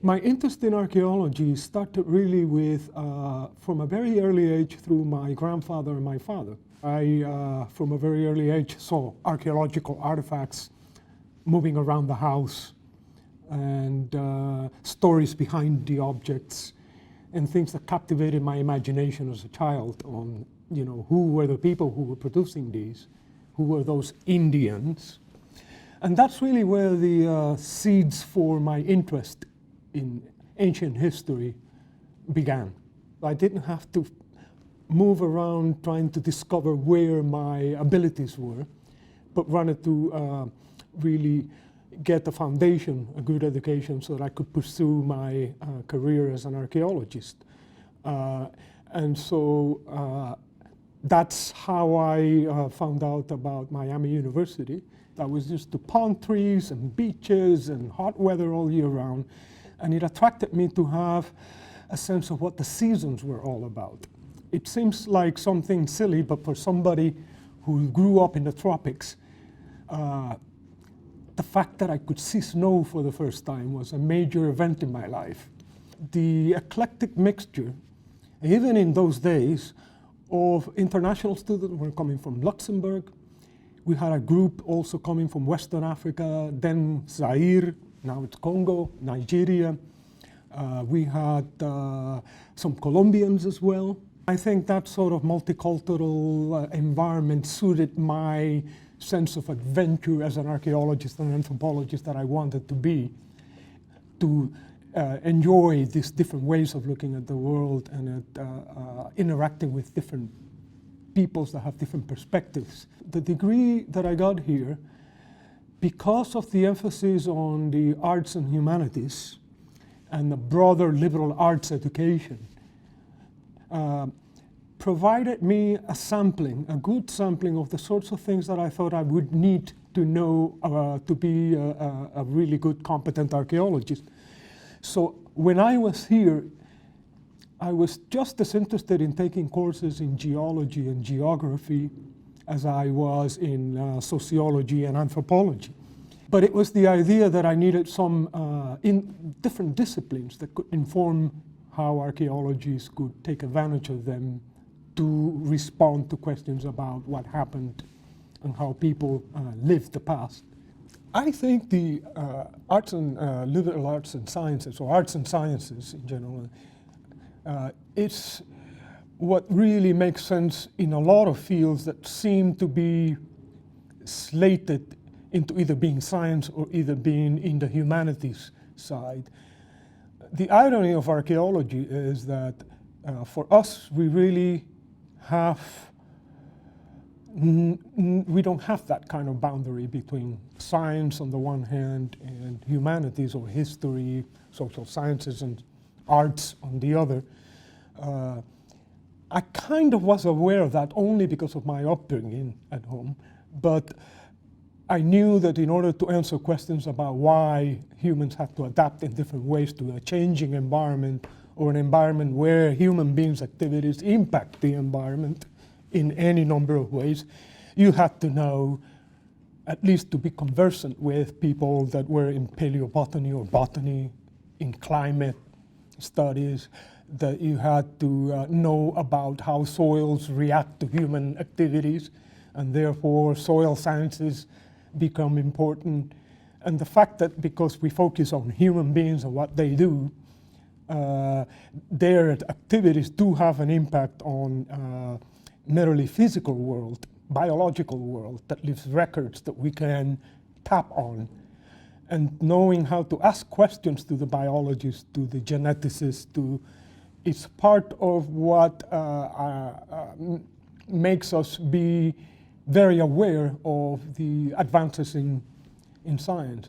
My interest in archaeology started really with, from a very early age, through my grandfather and my father. I, from a very early age, saw archaeological artifacts moving around the house and stories behind the objects and things that captivated my imagination as a child on, you know, who were the people who were producing these, who were those Indians. And that's really where the seeds for my interest in ancient history began. I didn't have to move around trying to discover where my abilities were, but wanted to really get a foundation, a good education, so that I could pursue my career as an archaeologist. And so that's how I found out about Miami University. I was used to palm trees and beaches and hot weather all year round, and it attracted me to have a sense of what the seasons were all about. It seems like something silly, but for somebody who grew up in the tropics, the fact that I could see snow for the first time was a major event in my life. The eclectic mixture, even in those days, of international students were coming from Luxembourg. We had a group also coming from Western Africa, then Zaire, now it's Congo, Nigeria. We had some Colombians as well. I think that sort of multicultural environment suited my sense of adventure as an archaeologist and anthropologist that I wanted to be, to enjoy these different ways of looking at the world and at interacting with different peoples that have different perspectives. The degree that I got here, because of the emphasis on the arts and humanities and the broader liberal arts education, provided me a sampling, a good sampling of the sorts of things that I thought I would need to know to be a really good, competent archaeologist. So when I was here, I was just as interested in taking courses in geology and geography as I was in sociology and anthropology. But it was the idea that I needed some different disciplines that could inform how archaeologists could take advantage of them to respond to questions about what happened and how people lived the past. I think the arts and liberal arts and sciences, or arts and sciences in general, it's what really makes sense in a lot of fields that seem to be slated into either being science or either being in the humanities side. The irony of archaeology is that for us, we really have, we don't have that kind of boundary between science on the one hand and humanities or history, social sciences and arts on the other. I kind of was aware of that only because of my upbringing at home, but I knew that in order to answer questions about why humans have to adapt in different ways to a changing environment, or an environment where human beings' activities impact the environment in any number of ways, you had to know, at least to be conversant with people that were in paleobotany or botany, in climate studies, that you had to know about how soils react to human activities, and therefore soil sciences become important. And the fact that because we focus on human beings and what they do, their activities do have an impact on merely physical world, biological world, that leaves records that we can tap on. And knowing how to ask questions to the biologists, to the geneticists, it's part of what makes us be very aware of the advances in science.